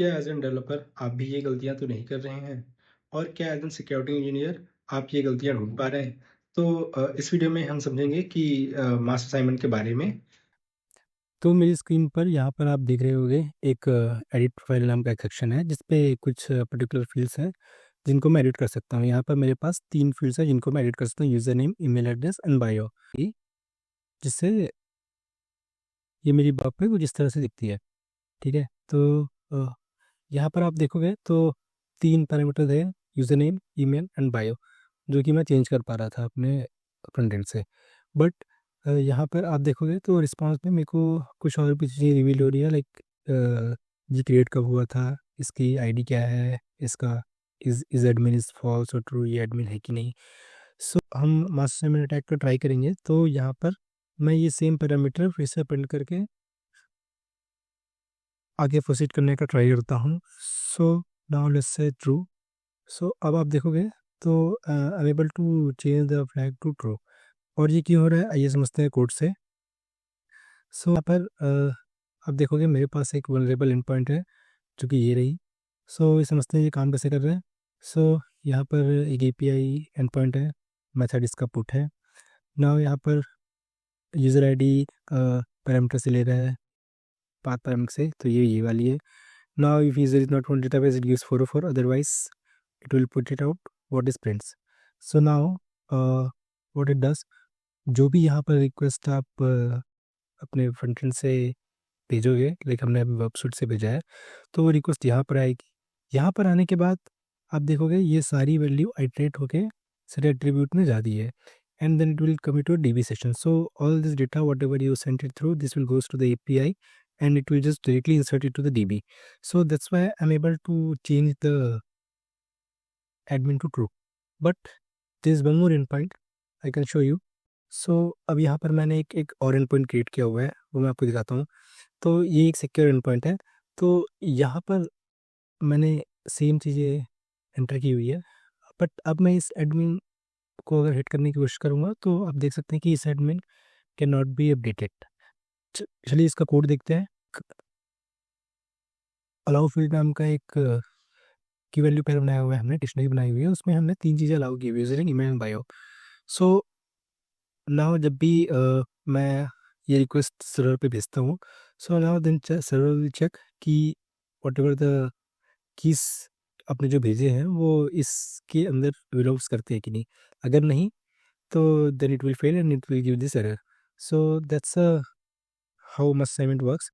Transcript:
क्या as an developer आप भी ये गलतियाँ तो नहीं कर रहे हैं? और क्या एज़ एन सिक्योरिटी इंजीनियर आप ये गलतियाँ ढूँढ पा रहे हैं? तो इस वीडियो में हम समझेंगे कि मास असाइनमेंट के बारे में। तो मेरी स्क्रीन पर यहाँ पर आप देख रहे होंगे एक एडिट प्रोफाइल नाम का एक सेक्शन है जिस पे कुछ पर्टिकुलर फील्ड्स हैं जिनको मैं एडिट कर सकता हूँ। यहाँ पर मेरे पास 3 फील्ड्स हैं जिनको मैं एडिट कर सकता हूँ, user name, email address and bio. ई जिससे ये मेरी बॉक पे कुछ इस तरह से दिखती है, ठीक है? तो यहाँ पर आप देखोगे तो 3 पैरामीटर्स हैं, user name, email and bio, जो कि मैं चेंज कर पा रहा था अपने फ्रंट एंड से। बट यहाँ पर आप देखोगे तो रिस्पॉन्स में मेरे को कुछ और भी चीज़ें रिवील हो रही है, लाइक ये क्रिएट कब हुआ था, इसकी आईडी क्या है, इसका इज़ एडमिन इज़ फॉल्स और ट्रू, ये एडमिन है कि नहीं। सो हम मास्टर असाइनमेंट अटैक को ट्राई करेंगे, तो यहाँ पर मैं ये सेम पैरामीटर फिर से प्रिंट करके आगे प्रोसीड करने का ट्राई करता हूँ। So now let's say true. सो अब आप देखोगे तो enable to change the flag to true. और ये क्यों हो रहा है आइए समझते हैं कोड से। सो यहाँ पर आप देखोगे मेरे पास एक वनरेबल एंड पॉइंट है जो कि ये रही। सो ये समझते हैं ये काम कैसे कर रहे हैं। सो यहाँ पर एक एपीआई एंड पॉइंट है, मेथड इसका पुट है। नाउ यहाँ पर यूज़र आईडी पैरामीटर से ले रहा है, पाथ पैरामीटर से, तो ये वाली है। Now if user is not on database, it gives 404, otherwise it will put it out what is prints. So now what it does, जो भी यहाँ पर रिक्वेस्ट आप अपने फ्रंट एंड से भेजोगे, लाइक हमने अभी वेबसाइट से भेजा है, तो वो रिक्वेस्ट यहाँ पर आएगी। यहाँ पर आने के बाद आप देखोगे ये सारी वैल्यू आइट्रेट होके सारे एट्रीब्यूट में जा दी है, and then it will come to DB session. So all this data whatever you sent it through, this will goes to the API and it will just directly insert it to the DB. So that's why I'm able to change the admin to true. But there's one more endpoint I can show you. So अब यहाँ पर मैंने एक और endpoint create किया हुआ है, वो मैं आपको दिखाता हूँ। तो ये एक सिक्योर endpoint है। तो यहाँ पर मैंने सेम चीज़ें एंटर की हुई है, बट अब मैं इस एडमिन को अगर हिट करने की कोशिश करूँगा तो आप देख सकते हैं कि इस admin can not be updated. चलिए इसका कोड देखते हैं। अलाउ फील्ड नाम का एक की वैल्यू पहले बनाया हुआ है हमने, डिक्शनरी बनाई हुई है, उसमें हमने 3 चीज़ें अलाउ की हुई है, user email and bio. So now जब भी मैं ये रिक्वेस्ट सर्वर पे भेजता हूँ, so now then server will check कि व्हाटएवर द कीज़ आपने जो भेजे हैं वो इसके अंदर बिलोंग्स करते हैं कि नहीं। अगर नहीं तो then it will fail and it will give this error. So that's how must assignment works.